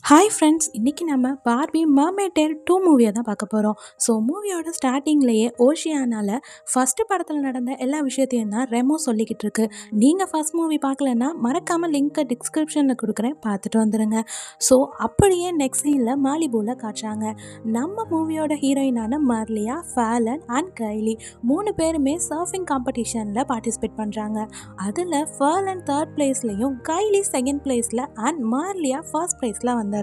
Hi friends, இன்றைக்கி நம்ம Barbie மர்மெய்ட் Dale 2 மூவியை தான் பார்க்க போகிறோம். ஸோ மூவியோட ஸ்டார்டிங்லேயே ஓஷியானால் ஃபஸ்ட்டு படத்தில் நடந்த எல்லா விஷயத்தையும் தான் ரெமோ சொல்லிக்கிட்டு இருக்கு. நீங்கள் ஃபஸ்ட் மூவி பார்க்கலன்னா மறக்காமல் லிங்க்கை டிஸ்கிரிப்ஷனில் கொடுக்குறேன், பார்த்துட்டு வந்துடுங்க. ஸோ அப்படியே நெக்ஸ்ட் சீனில் மாலிபூவில் காட்டுறாங்க. நம்ம மூவியோட ஹீரோயினான மார்லியா, ஃபேலன் அண்ட் கைலி 3 பேருமே சர்ஃபிங் காம்படிஷனில் பார்ட்டிசிபேட் பண்ணுறாங்க. அதில் ஃபேலன் 3rd பிளேஸ்லையும் கைலி 2nd பிளேஸில் அண்ட் மார்லியா 1st பிளேஸில் வந்துடுறாங்க.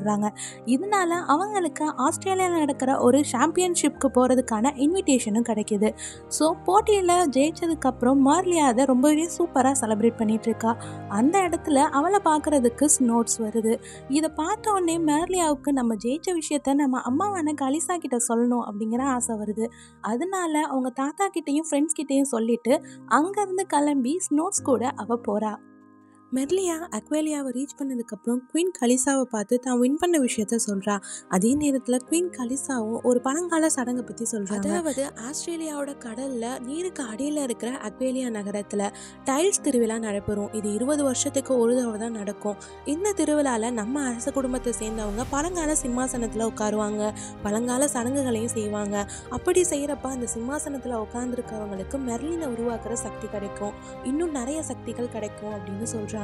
இதனால அவங்களுக்கு ஆஸ்திரேலியாவில் நடக்கிற ஒரு சாம்பியன்ஷிப்க்கு போகிறதுக்கான இன்விடேஷனும் கிடைக்கிது. ஸோ போட்டியில் ஜெயிச்சதுக்கப்புறம் மார்லியா அதை ரொம்பவே சூப்பராக செலிப்ரேட் பண்ணிட்டு இருக்கா. அந்த இடத்துல அவளை பார்க்குறதுக்கு ஸ்னோட்ஸ் வருது. இதை பார்த்த உடனே மார்லியாவுக்கு நம்ம ஜெயிச்ச விஷயத்த நம்ம அம்மாவான கலிசா கிட்ட சொல்லணும் அப்படிங்கிற ஆசை வருது. அதனால அவங்க தாத்தா கிட்டையும் ஃப்ரெண்ட்ஸ் கிட்டையும் சொல்லிட்டு அங்கேருந்து கிளம்பி ஸ்னோட்ஸ் கூட அவள் போகிறா. மெர்லியா அக்வேலியாவை ரீச் பண்ணதுக்கப்புறம் குவீன் கலிசாவை பார்த்து தான் வின் பண்ண விஷயத்த சொல்கிறா. அதே நேரத்தில் குவீன் கலிசாவும் ஒரு பழங்கால சடங்கை பற்றி சொல்கிறாங்க. அதாவது ஆஸ்திரேலியாவோட கடலில் நீருக்கு அடியில் இருக்கிற அக்வேலியா நகரத்தில் டைல்ஸ் திருவிழா நடைபெறும். இது 20 வருஷத்துக்கு ஒரு தடவை தான் நடக்கும். இந்த திருவிழாவில் நம்ம அரச குடும்பத்தை சேர்ந்தவங்க பழங்கால சிம்மாசனத்தில் உட்காருவாங்க, பழங்கால சடங்குகளையும் செய்வாங்க. அப்படி செய்கிறப்ப அந்த சிம்மாசனத்தில் உட்காந்துருக்கவங்களுக்கு மெர்லினை உருவாக்குற சக்தி கிடைக்கும், இன்னும் நிறைய சக்திகள் கிடைக்கும் அப்படின்னு சொல்கிறாங்க.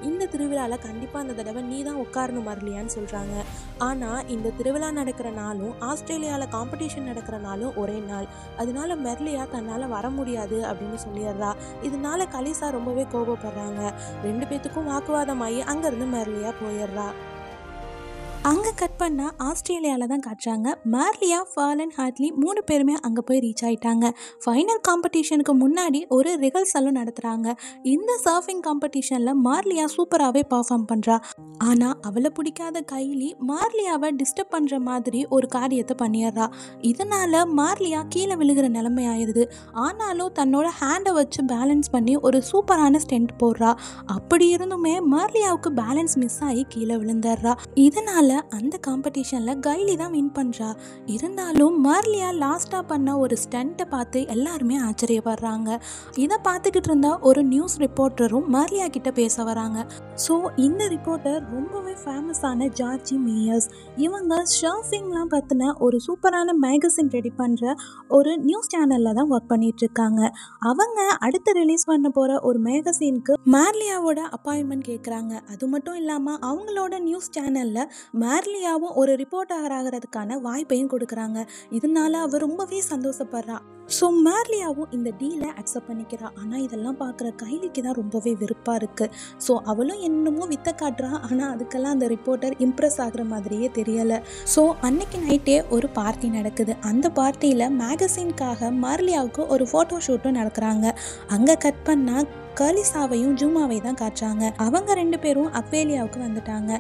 இந்த திருவிழாவில் கண்டிப்பாக அந்த தடவை நீ தான் உட்காரணும் மர்லியான்னு சொல்கிறாங்க. ஆனால் இந்த திருவிழா நடக்கிற நாளும் ஆஸ்திரேலியாவில் காம்படிஷன் நடக்கிற நாளும் ஒரே நாள். அதனால மெர்லியா தன்னால் வர முடியாது அப்படின்னு சொல்லிடுறா. இதனால கலிசா ரொம்பவே கோபப்படுறாங்க. 2 பேத்துக்கும் வாக்குவாதமாகி அங்கேருந்து மெர்லியா போயிடுறா. அங்கே கட் பண்ணால் ஆஸ்திரேலியாவில் தான் காட்டுறாங்க. மார்லியா, ஃபேலன், ஹார்ட்லி 3 பேருமே அங்கே போய் ரீச் ஆகிட்டாங்க. ஃபைனல் காம்படிஷனுக்கு முன்னாடி ஒரு ரிஹர்சலும் நடத்துகிறாங்க. இந்த சர்ஃபிங் காம்படிஷனில் மார்லியா சூப்பராகவே பர்ஃபார்ம் பண்ணுறா. ஆனால் அவளை பிடிக்காத கைலி மார்லியாவை டிஸ்டர்ப் பண்ணுற மாதிரி ஒரு காரியத்தை பண்ணிடுறா. இதனால் மார்லியா கீழே விழுகிற நிலைமை ஆயிடுது. ஆனாலும் தன்னோட ஹேண்டை வச்சு பேலன்ஸ் பண்ணி ஒரு சூப்பரான ஸ்டெண்ட் போடுறா. அப்படி இருந்துமே மார்லியாவுக்கு பேலன்ஸ் மிஸ் ஆகி கீழே விழுந்துடுறா. இதனால் அந்த காம்படிஷனில் கைலி தான் வின் பண்ணுறா. இருந்தாலும் மார்லியா லாஸ்ட்டாக பண்ண ஒரு ஸ்டண்ட்டை பார்த்து எல்லாருமே ஆச்சரியப்படுறாங்க. இதை பார்த்துக்கிட்டு இருந்தா ஒரு நியூஸ் ரிப்போர்ட்டரும் மார்லியா கிட்ட பேச வராங்க. ஸோ இந்த ரிப்போர்ட்டர் ரொம்பவே ஃபேமஸான ஜார்ஜி மேயர்ஸ். இவங்க சர்ஃபிங்லாம் பற்றின ஒரு சூப்பரான மேகசின் ரெடி பண்ணுற ஒரு நியூஸ் சேனலில் தான் ஒர்க் பண்ணிட்டு இருக்காங்க. அவங்க அடுத்து ரிலீஸ் பண்ண போகிற ஒரு மேகசினுக்கு மார்லியாவோட அப்பாயின்மெண்ட் கேட்குறாங்க. அது மட்டும் இல்லாமல் அவங்களோட நியூஸ் சேனலில் மார்லியாவும் ஒரு ரிப்போர்ட்டர் ஆகிறதுக்கான வாய்ப்பையும் கொடுக்குறாங்க. இதனால அவர் ரொம்பவே சந்தோஷப்படுறா. ஸோ மார்லியாவும் இந்த டீலை அக்செப்ட் பண்ணிக்கிறா. ஆனால் இதெல்லாம் பார்க்குற கைலிக்கு தான் ரொம்பவே வெறுப்பாக இருக்குது. ஸோ அவளும் என்னமோ வித்த காட்டுறா. ஆனால் அதுக்கெல்லாம் அந்த ரிப்போர்ட்டர் இம்ப்ரெஸ் ஆகுற மாதிரியே தெரியலை. ஸோ அன்னைக்கு நைட்டே ஒரு பார்ட்டி நடக்குது. அந்த பார்ட்டியில் மேகசின்காக மார்லியாவுக்கு ஒரு ஃபோட்டோ ஷூட்டும் நடக்கிறாங்க. அங்கே கட் பண்ணால் கலிசாவையும் ஜூமாவை தான் காட்டுறாங்க. அவங்க 2 பேரும் அக்வேலியாவுக்கு வந்துட்டாங்க.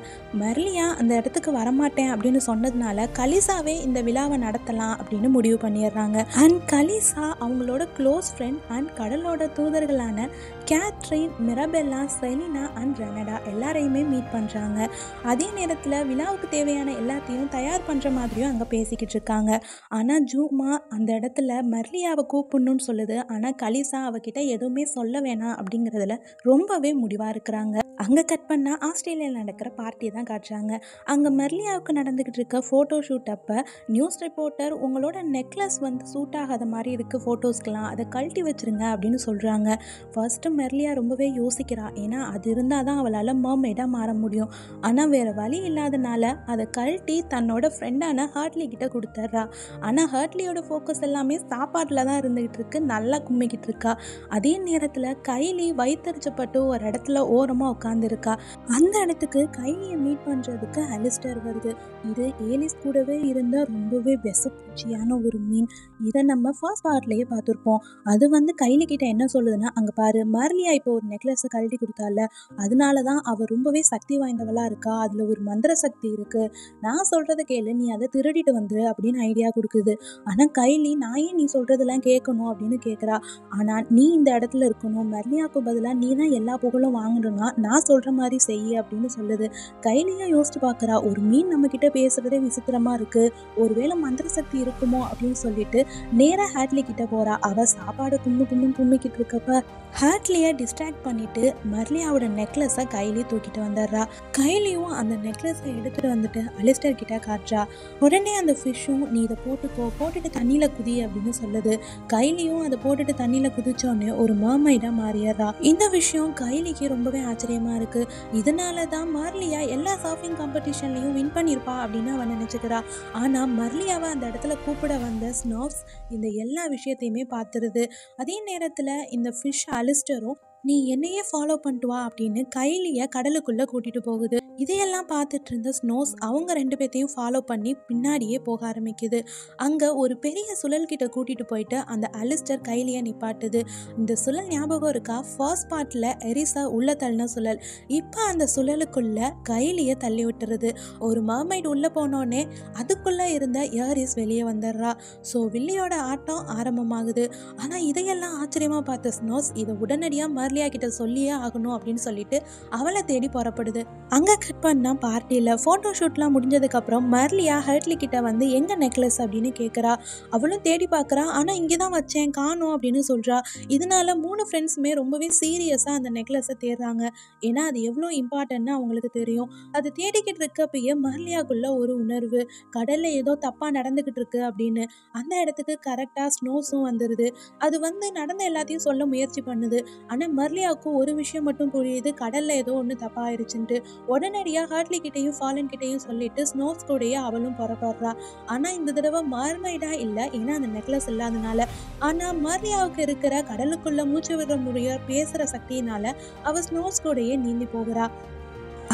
மெர்லியா அந்த இடத்துக்கு வரமாட்டேன் அப்படின்னு சொன்னதுனால கலிசாவே இந்த விழாவை நடத்தலாம் அப்படின்னு முடிவு பண்ணிடுறாங்க. அண்ட் கலிசா அவங்களோட க்ளோஸ் ஃப்ரெண்ட் அண்ட் கடலோட தூதர்களான Catherine, Mirabella, Selina and Renata எல்லாரையுமே மீட் பண்ணுறாங்க. அதே நேரத்தில் விழாவுக்கு தேவையான எல்லாத்தையும் தயார் பண்ணுற மாதிரியும் அங்கே பேசிக்கிட்டு இருக்காங்க. ஆனால் ஜூமா அந்த இடத்துல மெர்லியாவை கூப்பிடணும்னு சொல்லுது. ஆனால் கலிசா அவகிட்ட எதுவுமே சொல்ல வேணாம் அப்படிங்கிறதுல ரொம்பவே முடிவாக இருக்கிறாங்க. அங்கே கட் பண்ணால் ஆஸ்திரேலியாவில் நடக்கிற பார்ட்டி தான் காட்டுறாங்க. அங்கே மெர்லியாவுக்கு நடந்துக்கிட்டு இருக்க ஃபோட்டோ ஷூட் அப்போ நியூஸ் ரிப்போர்ட்டர் உங்களோட நெக்லஸ் சூட் ஆகாத மாதிரி இருக்குது ஃபோட்டோஸ்க்கெலாம், அதை கழட்டி வச்சுருங்க அப்படின்னு சொல்கிறாங்க. ஃபர்ஸ்ட்டு மெர்லியா ரொம்பவே யோசிக்கிறா. ஏன்னா அது இருந்தால் தான் அவளால் மர்மெய்டாக மாற முடியும். ஆனால் வேறு வழி இல்லாதனால அதை கழட்டி தன்னோட ஃப்ரெண்டான ஹார்ட்லி கிட்ட கொடுத்துட்றா. ஆனால் ஹார்ட்லியோட ஃபோக்கஸ் எல்லாமே சாப்பாட்டில் தான் இருந்துகிட்டு இருக்கு, நல்லா கும்மிக்கிட்டு இருக்கா. அதே நேரத்தில் கைலி வயிற்றுச்சப்பட்டு ஒரு இடத்துல ஓரமாக உட்காந்துருக்கா. அந்த இடத்துக்கு கைலியை மீட் பண்ணுறதுக்கு அலிஸ்டர் வருது. இது ஏலிஸ் கூடவே இருந்த ரொம்பவே விஷப்பூச்சியான ஒரு மீன். இதை நம்ம ஃபர்ஸ்ட் பார்ட்லேயே பார்த்துருப்போம். அது கைலி கிட்ட என்ன சொல்லுதுன்னா, அங்கே பாரு மார்லியா இப்போ ஒரு நெக்லஸை கழட்டி கொடுத்தால, அதனால தான் அவள் ரொம்பவே சக்தி வாய்ந்தவளாக இருக்கா, அதில் ஒரு மந்திர சக்தி இருக்குது, நான் சொல்கிறத கேளு, நீ அதை திருடிட்டு வந்துரு அப்படின்னு ஐடியா கொடுக்குது. ஆனால் கைலி நான் ஏன் நீ சொல்கிறதெல்லாம் கேட்கணும் அப்படின்னு கேட்குறா. ஆனால் நீ இந்த இடத்துல இருக்கணும், மெர்லியா மர்லியாவுக்கு பதிலாக நீ தான் எல்லா புகழும் வாங்கணும்னா நான் சொல்கிற மாதிரி செய்ய அப்படின்னு சொல்லுது. கைலியும் யோசிச்சு பார்க்குறா, ஒரு மீன் நம்மக்கிட்ட பேசுகிறதே விசித்திரமாக இருக்குது, ஒருவேளை மந்திர சக்தி இருக்குமோ அப்படின்னு சொல்லிட்டு நேராக ஹேட்லி கிட்ட போகிறா. அவள் சாப்பாடு கும்மிக்கிட்டு இருக்கப்ப ஹேட்லியை டிஸ்ட்ராக்ட் பண்ணிட்டு மர்லியாவோட நெக்லஸை கைலி தூக்கிட்டு வந்துடுறா. கைலியும் அந்த நெக்லஸை எடுத்துகிட்டு வந்துட்டு அலிஸ்டர் கிட்ட காட்டுறா. உடனே அந்த ஃபிஷ்ஷும் நீ இதை போட்டுட்டு தண்ணியில் குதி அப்படின்னு சொல்லுது. கைலியும் அதை போட்டுட்டு தண்ணியில் குதிச்சோன்னு ஒரு மர்மைடாக மாறிடுறா. இந்த விஷயம் கைலிக்கு ரொம்பவே ஆச்சரியமா இருக்கு. இதனால தான் மர்லியா எல்லா சர்ஃபிங் காம்படிஷன்லையும் வின் பண்ணியிருப்பா அப்படின்னு அவன் நினச்சிக்கிறா. ஆனால் மர்லியாவை அந்த இடத்துல கூப்பிட வந்த ஸ்னோவ்ஸ் இந்த எல்லா விஷயத்தையுமே பார்த்துருது. அதே நேரத்தில் இந்த ஃபிஷ் அலிஸ்டரும் நீ என்னையே ஃபாலோ பண்ணிட்டு வா அப்படின்னு கைலியை கடலுக்குள்ளே கூட்டிகிட்டு போகுது. இதையெல்லாம் பார்த்துட்டு இருந்த ஸ்னோஸ் அவங்க 2 பேர்த்தையும் ஃபாலோ பண்ணி பின்னாடியே போக ஆரம்பிக்குது. அங்கே ஒரு பெரிய சுழல் கிட்ட கூட்டிகிட்டு போயிட்டு அந்த அலிஸ்டர் கைலியை நிப்பாட்டுது. இந்த சுழல் ஞாபகம் இருக்கா? ஃபர்ஸ்ட் பார்ட்டில் எரிசா உள்ள தள்ளின சுழல். இப்போ அந்த சுழலுக்குள்ளே கைலியை தள்ளி விட்டுருது. ஒரு மர்மைட் உள்ளே போனோடனே அதுக்குள்ளே இருந்த ஏரிஸ் வெளியே வந்துடுறா. ஸோ வில்லியோட ஆட்டம் ஆரம்பமாகுது. ஆனால் இதையெல்லாம் ஆச்சரியமாக பார்த்த ஸ்னோஸ் இதை உடனடியாக மர்லியா கிட்ட சொல்லியே ஆகணும் அப்படின்னு சொல்லிட்டு அவளை தேடி புறப்படுது. அங்கே கட் பண்ணா பார்ட்டியில் ஃபோட்டோ ஷூட்லாம் முடிஞ்சதுக்கப்புறம் மர்லியா ஹர்ட்லி கிட்ட வந்து எங்கே நெக்லஸ் அப்படின்னு கேட்குறா. அவளும் தேடி பார்க்குறா. ஆனால் இங்கே தான் வச்சேன், காணோம் அப்படின்னு சொல்கிறா. இதனால 3 ஃப்ரெண்ட்ஸுமே ரொம்பவே சீரியஸாக அந்த நெக்லஸை தேடுறாங்க. ஏன்னா அது எவ்வளோ இம்பார்ட்டன்ட்னு அவங்களுக்கு தெரியும். அது தேடிக்கிட்டு இருக்கப்பயே மர்லியாக்குள்ள ஒரு உணர்வு, கடலில் ஏதோ தப்பாக நடந்துக்கிட்டு இருக்கு அப்படின்னு. அந்த இடத்துக்கு கரெக்டாக ஸ்னோஸும் வந்துடுது. அது வந்து நடந்த எல்லாத்தையும் சொல்ல முயற்சி பண்ணுது. ஆனால் மர்லியாவுக்கு ஒரு விஷயம் மட்டும் புரியுது, கடலில் ஏதோ ஒன்று தப்பாயிருச்சுன்ட்டு. உடனடியாக ஹர்ட்லி கிட்டையும் ஃபாலன் கிட்டையும் சொல்லிட்டு ஸ்னோஸ் கூடயே அவளும் புறப்படுறா. ஆனால் இந்த தடவை மர்மைடா இல்லை, ஏன்னா அந்த நெக்லஸ் இல்லாதனால. ஆனால் மர்லியாவுக்கு இருக்கிற கடலுக்குள்ள மூச்சு விட முடிய பேசுகிற சக்தியினால அவள் ஸ்னோஸ் கூடயே நீந்தி போகிறா.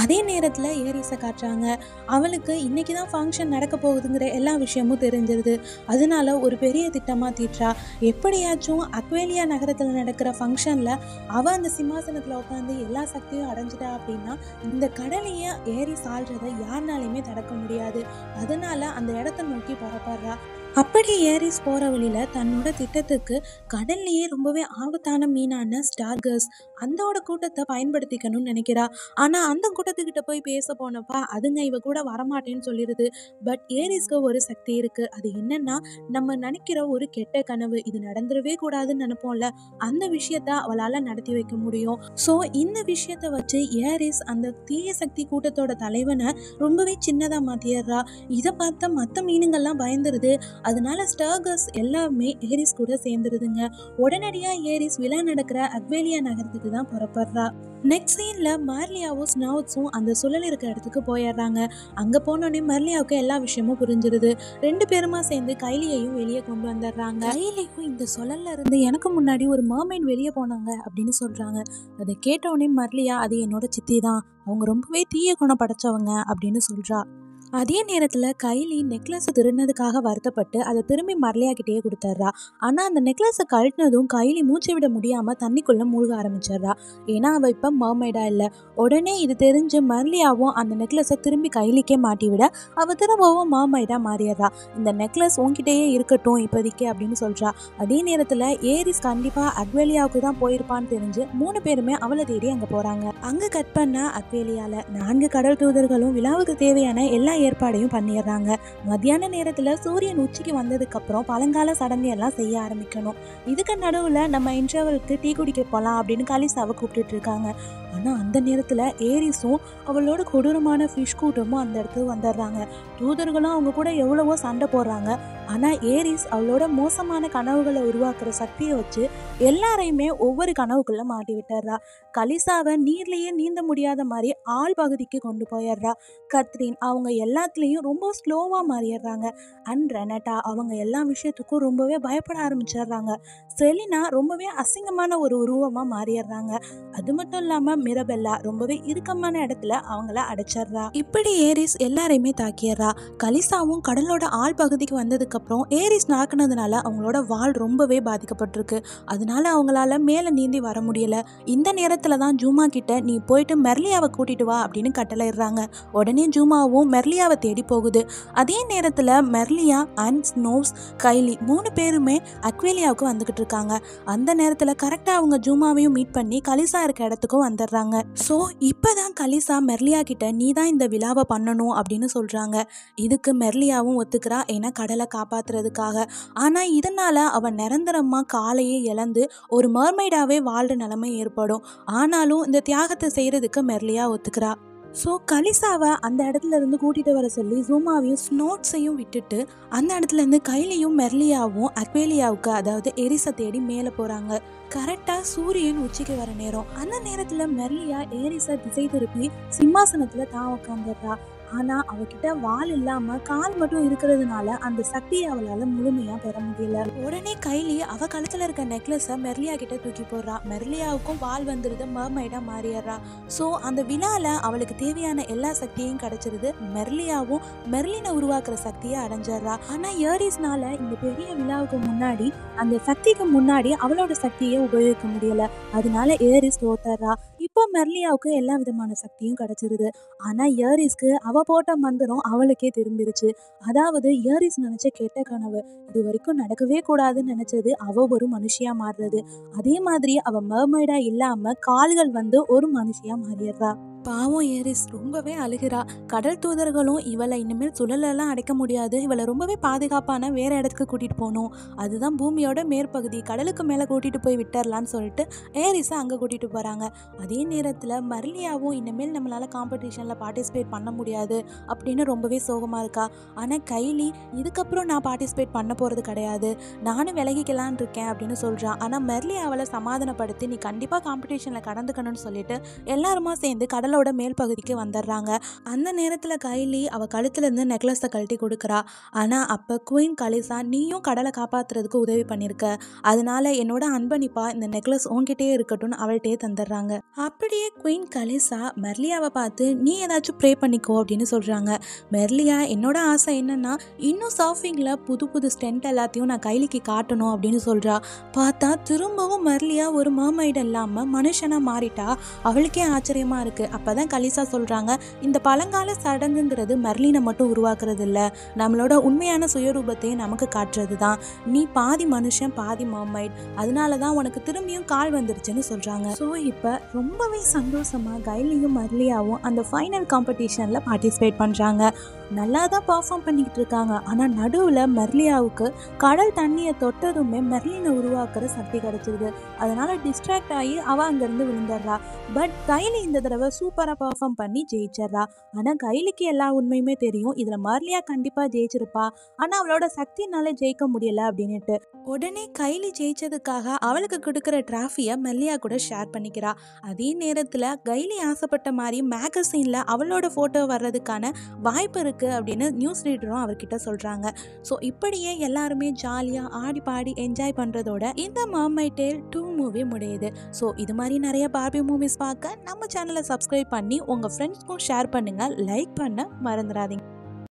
அதே நேரத்தில் ஏரிஸை காட்டுறாங்க. அவளுக்கு இன்றைக்கி தான் ஃபங்க்ஷன் நடக்க போகுதுங்கிற எல்லா விஷயமும் தெரிஞ்சிருது. அதனால ஒரு பெரிய திட்டமாக தீட்டுறா. எப்படியாச்சும் அக்வேலியா நகரத்தில் நடக்கிற ஃபங்க்ஷனில் அவள் அந்த சிம்மாசனத்தில் உட்காந்து எல்லா சக்தியும் அடைஞ்சிட்டா அப்படின்னா இந்த கடலையே ஏரிஸ் ஆள்றதை யாருனாலையுமே தடுக்க முடியாது. அதனால அந்த இடத்த நோக்கி புறப்படுறா. அப்படி ஏரிஸ் போகிற வழியில் தன்னோட திட்டத்துக்கு கடல்லையே ரொம்பவே ஆபத்தான மீனான ஸ்டார்கர்ஸ் அந்தோட கூட்டத்தை பயன்படுத்திக்கணும்னு நினைக்கிறா. ஆனால் அந்த கூட்டத்துக்கிட்ட போய் பேச போனப்பா அதுங்க இவ கூட வரமாட்டேன்னு சொல்லிடுது. பட் ஏரிஸ்க்கு ஒரு சக்தி இருக்குது. அது என்னன்னா, நம்ம நினைக்கிற ஒரு கெட்ட கனவு இது நடந்துடவே கூடாதுன்னு நினைப்போம்ல, அந்த விஷயத்த அவளால் நடத்தி வைக்க முடியும். ஸோ இந்த விஷயத்தை வச்சு ஏரிஸ் அந்த தீய சக்தி கூட்டத்தோட தலைவனை ரொம்பவே சின்னதாக மாற்றிடுறா. இதை பார்த்த மற்ற மீனுங்கள்லாம் பயந்துருது. அதனால ஸ்டார்கர்ஸ் எல்லாமே ஏரிஸ் கூட சேர்ந்துருதுங்க. உடனடியாக ஏரிஸ் விழா நடக்கிற அக்வேலியா நகரத்துக்கு தான் புறப்படுறா. நெக்ஸ்ட் சீனில் மர்லியாவும் ஸ்னவுட்ஸும் அந்த சுழல் இருக்கிற இடத்துக்கு போயிடுறாங்க. அங்கே போனோடனே மர்லியாவுக்கு எல்லா விஷயமும் புரிஞ்சிருது. 2 பேருமா சேர்ந்து கைலியையும் வெளியே கொண்டு வந்துடுறாங்க. கைலியும் இந்த சுழல்ல இருந்து எனக்கு முன்னாடி ஒரு மர்மைட் வெளியே போனாங்க அப்படின்னு சொல்கிறாங்க. அதை கேட்டவுடனே மர்லியா அது என்னோட சித்தி தான், அவங்க ரொம்பவே தீய குணம் படைச்சவங்க அப்படின்னு சொல்கிறா. அதே நேரத்தில் கைலி நெக்லஸை திருடினதுக்காக வருத்தப்பட்டு அதை திரும்பி மர்லியாக்கிட்டேயே கொடுத்துட்றா. ஆனால் அந்த நெக்லஸை கழட்டினதும் கைலி மூச்சு விட முடியாமல் தண்ணிக்குள்ளே மூழ்க ஆரம்பிச்சிட்றா. ஏன்னா அவள் இப்போ மர்மைடாக இல்லை. உடனே இது தெரிஞ்சு மர்லியாவும் அந்த நெக்லஸை திரும்பி கைலிக்கே மாட்டி விட அவள் திரும்பவும் மர்மைடாக மாறிடுறா. இந்த நெக்லஸ் உன்கிட்டயே இருக்கட்டும் இப்போதைக்கு அப்படின்னு சொல்கிறா. அதே நேரத்தில் ஏரிஸ் கண்டிப்பாக அக்வேலியாவுக்கு தான் போயிருப்பான்னு தெரிஞ்சு 3 பேருமே அவளை தேடி அங்கே போகிறாங்க. அங்கே கட் பண்ண அக்வேலியாவில் 4 கடல் தூதர்களும் விழாவுக்கு தேவையான எல்லா ஏற்பாடையும் பண்ணிடுறாங்க. மத்தியான நேரத்தில் சூரியன் உச்சிக்கு வந்ததுக்கப்புறம் பழங்கால சடங்கு எல்லாம் செய்ய ஆரம்பிக்கணும். இதுக்கு நடுவில் நம்ம இன்டர்வலுக்கு டீ குடிக்க போகலாம் அப்படின்னு கலிசாவை கூப்பிட்டுட்டு இருக்காங்க. ஆனால் அந்த நேரத்தில் ஏரிஸும் அவளோட கொடூரமான ஃபிஷ் கூட்டமும் அந்த இடத்துக்கு வந்துடுறாங்க. தூதர்களும் அவங்க கூட எவ்வளவோ சண்டை போடுறாங்க. ஆனால் ஏரிஸ் அவளோட மோசமான கனவுகளை உருவாக்குற சக்தியை வச்சு எல்லாரையுமே ஒவ்வொரு கனவுக்குள்ளே மாட்டி விட்டுறா. கலிசாவை நீர்லேயே நீந்த முடியாத மாதிரி ஆள் பகுதிக்கு கொண்டு போயிடுறா. கத்ரின் அவங்க எல்லாத்துலேயும் ரொம்ப ஸ்லோவாக மாறிடுறாங்க. அண்ட் ரெனட்டா அவங்க எல்லா விஷயத்துக்கும் ரொம்பவே பயப்பட ஆரம்பிச்சிடுறாங்க. செலினா ரொம்பவே அசிங்கமான ஒரு உருவமாக மாறிடுறாங்க. அது மட்டும் இல்லாமல் மிரபெல்லா ரொம்பவே இறுக்கமான இடத்துல அவங்கள அடைச்சிடுறா. இப்படி ஏரிஸ் எல்லாரையுமே தாக்கிடுறா. கலிசாவும் கடலோட ஆள் பகுதிக்கு வந்ததுக்கப்புறம் ஏரிஸ் நாக்குனதுனால அவங்களோட வால் ரொம்பவே பாதிக்கப்பட்டிருக்கு. அதனால அவங்களால மேலே நீந்தி வர முடியல. இந்த நேரத்தில் தான் ஜூமா கிட்ட நீ போயிட்டு மெர்லியாவை கூட்டிட்டு வா அப்படின்னு கட்டளையிடுறாங்க. உடனே ஜூமாவும் மெர்லியா மெர்லியாவை தேடி போகுது. அதே நேரத்தில் மெர்லியா அண்ட் ஸ்னோவ்ஸ், கைலி 3 பேருமே அக்வேலியாவுக்கு வந்துகிட்டு இருக்காங்க. அந்த நேரத்தில் கரெக்டாக அவங்க ஜூமாவையும் மீட் பண்ணி கலிசா இருக்க இடத்துக்கும் வந்துடுறாங்க. ஸோ இப்போதான் கலிசா மெர்லியா கிட்ட நீ தான் இந்த விழாவை பண்ணணும் அப்படின்னு சொல்கிறாங்க. இதுக்கு மெர்லியாவும் ஒத்துக்கிறா, ஏன்னா கடலை காப்பாற்றுறதுக்காக. ஆனால் இதனால் அவன் நிரந்தரமாக காலையே இழந்து ஒரு மர்மைடாவே வாழ்கிற நிலைமை ஏற்படும். ஆனாலும் இந்த தியாகத்தை செய்கிறதுக்கு மெர்லியா ஒத்துக்கிறா. ஸோ கலிசாவை அந்த இடத்துல இருந்து கூட்டிகிட்டு வர சொல்லி ஜூமாவையும் ஸ்னோட்ஸையும் விட்டுட்டு அந்த இடத்துல இருந்து கைலியும் மெர்லியாவும் அக்வேலியாவுக்கு, அதாவது எரிஸை தேடி மேலே போகிறாங்க. கரெக்டாக சூரியன் உச்சிக்கு வர நேரம். அந்த நேரத்தில் மெர்லியா ஏரிஸை திசை திருப்பி சிம்மாசனத்தில் தான் உட்காந்துடுறா. ஆனால் அவகிட்ட வால் இல்லாமல் கால் மட்டும் இருக்கிறதுனால அந்த சக்தியை அவளால் முழுமையாக பெற முடியல. உடனே கைலி அவ கழுத்தில் இருக்க நெக்லஸை மெர்லியா கிட்ட தூக்கி போடுறா. மெர்லியாவுக்கும் வால் வந்துடுது, மர்மைடாக மாறிடுறா. ஸோ அந்த விழாவில் அவளுக்கு தேவையான எல்லா சக்தியும் கிடைச்சிருது. மெர்லியாவும் மெர்லினை உருவாக்குற சக்தியை அடைஞ்சிடுறா. ஆனால் ஏரிஸ்னால இந்த பெரிய விழாவுக்கு முன்னாடி அந்த சக்திக்கு முன்னாடி அவளோட சக்தியை உபயோகிக்க முடியல. அதனால ஏரிஸ் தோத்துறா. இப்போ மெர்லியாவுக்கு எல்லா விதமான சக்தியும் கிடைச்சிருது. ஆனால் ஏரிஸ்க்கு அவ போட்ட மந்திரம் அவளுக்கே திரும்பிருச்சு. அதாவது ஏரிஸ் நினைச்ச கெட்ட கனவு இது வரைக்கும் நடக்கவே கூடாதுன்னு நினைச்சது அவ ஒரு மனுஷியா மாறுறது. அதே மாதிரி அவ மர்மைடா இல்லாம கால்கள் வந்து ஒரு மனுஷியா மாறிடுறா. பாவம் ஏரிஸ் ரொம்பவே அழுகிறா. கடல் தூதர்களும் இவளை இனிமேல் சுழலெல்லாம் அடைக்க முடியாது, இவளை ரொம்பவே பாதுகாப்பான வேற இடத்துக்கு கூட்டிட்டு போகணும், அதுதான் பூமியோட மேற்பகுதி, கடலுக்கு மேலே கூட்டிட்டு போய் விட்டுறலான்னு சொல்லிட்டு ஏரிஸை அங்கே கூட்டிட்டு போறாங்க. அதே நேரத்தில் மெர்லியாவும் இனிமேல் நம்மளால காம்படிஷனில் பார்ட்டிசிபேட் பண்ண முடியாது அப்படின்னு ரொம்பவே சோகமாக இருக்கா. ஆனால் கைலி இதுக்கப்புறம் நான் பார்ட்டிசிபேட் பண்ண போகிறது கிடையாது, நானும் விலகிக்கலான் இருக்கேன் அப்படின்னு சொல்கிறான். ஆனால் மெர்லியாவளை சமாதானப்படுத்தி நீ கண்டிப்பாக காம்படிஷனில் கலந்துக்கணும்னு சொல்லிட்டு எல்லாருமா சேர்ந்து கடலோட மேல் பகுதிக்கு வந்துடுறாங்க. அந்த நேரத்தில் கைலி அவ கழுத்துல இருந்து நெக்லஸை கழட்டி கொடுக்குறா. ஆனால் அப்போ குயின் கலிசா நீயும் கடலை காப்பாற்றுறதுக்கு உதவி பண்ணியிருக்க, அதனால என்னோட அன்பனிப்பா இந்த நெக்லஸ் உன்கிட்டே இருக்கட்டும்னு அவள்கிட்டே தந்துடுறாங்க. அப்படியே குயின் கலிசா மெர்லியாவை பார்த்து நீ ஏதாச்சும் ப்ரே பண்ணிக்கோ அப்படின்னு சொல்கிறாங்க. மெர்லியா என்னோட ஆசை என்னன்னா இன்னும் சர்ஃபிங்கில் புது புது ஸ்டென்ட் எல்லாத்தையும் நான் கைலிக்கு காட்டணும் அப்படின்னு சொல்கிறா. பார்த்தா திரும்பவும் மெர்லியா ஒரு மர்மைட் இல்லாமல் மனுஷனாக மாறிட்டா. அவளுக்கே ஆச்சரியமாக இருக்குது. அப்போதான் கலிசா சொல்கிறாங்க, இந்த பழங்கால சடங்குங்கிறது மெர்லினை மட்டும் உருவாக்குறது இல்லை, நம்மளோட உண்மையான சுயரூபத்தையும் நமக்கு காட்டுறது தான். நீ பாதி மனுஷன் பாதி மர்மைட், அதனால தான் உனக்கு திரும்பியும் கால் வந்துருச்சுன்னு சொல்கிறாங்க. ஸோ இப்போ ரொம்பவே சந்தோஷமாக கைலியும் மெர்லியாவும் அந்த ஃபைனல் காம்படிஷனில் பார்ட்டிசிபேட் பண்ணுறாங்க. நல்லா தான் பர்ஃபார்ம் பண்ணிக்கிட்டு இருக்காங்க. ஆனால் நடுவில் மெர்லியாவுக்கு கடல் தண்ணியை தொட்டதுமே மெர்லினை உருவாக்குற சக்தி கிடச்சிருது. அதனால் டிஸ்ட்ராக்ட் ஆகி அவள் அங்கேருந்து விழுந்துடுறா. பட் கைலி இந்த தடவை சூப்பராக பர்ஃபார்ம் பண்ணி ஜெயிச்சிட்றா. ஆனால் கைலிக்கு எல்லா உண்மையுமே தெரியும், இதில் மெர்லியா கண்டிப்பாக ஜெயிச்சிருப்பா, ஆனால் அவளோட சக்தினால ஜெயிக்க முடியல அப்படின்னுட்டு. உடனே கைலி ஜெயிச்சதுக்காக அவளுக்கு கொடுக்குற டிராஃபியை மெர்லியா கூட ஷேர் பண்ணிக்கிறா. அதே நேரத்தில் கைலி ஆசைப்பட்ட மாதிரி மேகசீனில் அவளோட ஃபோட்டோ வர்றதுக்கான வாய்ப்பு இருக்குது அப்படின்னு நியூஸ் ரீடரும் அவர்கிட்ட சொல்கிறாங்க. ஸோ இப்படியே எல்லாருமே ஜாலியாக ஆடி பாடி என்ஜாய் பண்ணுறதோட இந்த மர்மைட் டேல் 2 மூவி முடியுது. ஸோ இது மாதிரி நிறைய பார்பி மூவிஸ் பார்க்க நம்ம சேனலை சப்ஸ்கிரைப் பண்ணி உங்கள் ஃப்ரெண்ட்ஸ்க்கும் ஷேர் பண்ணுங்கள், லைக் பண்ண மறந்துடாதீங்க.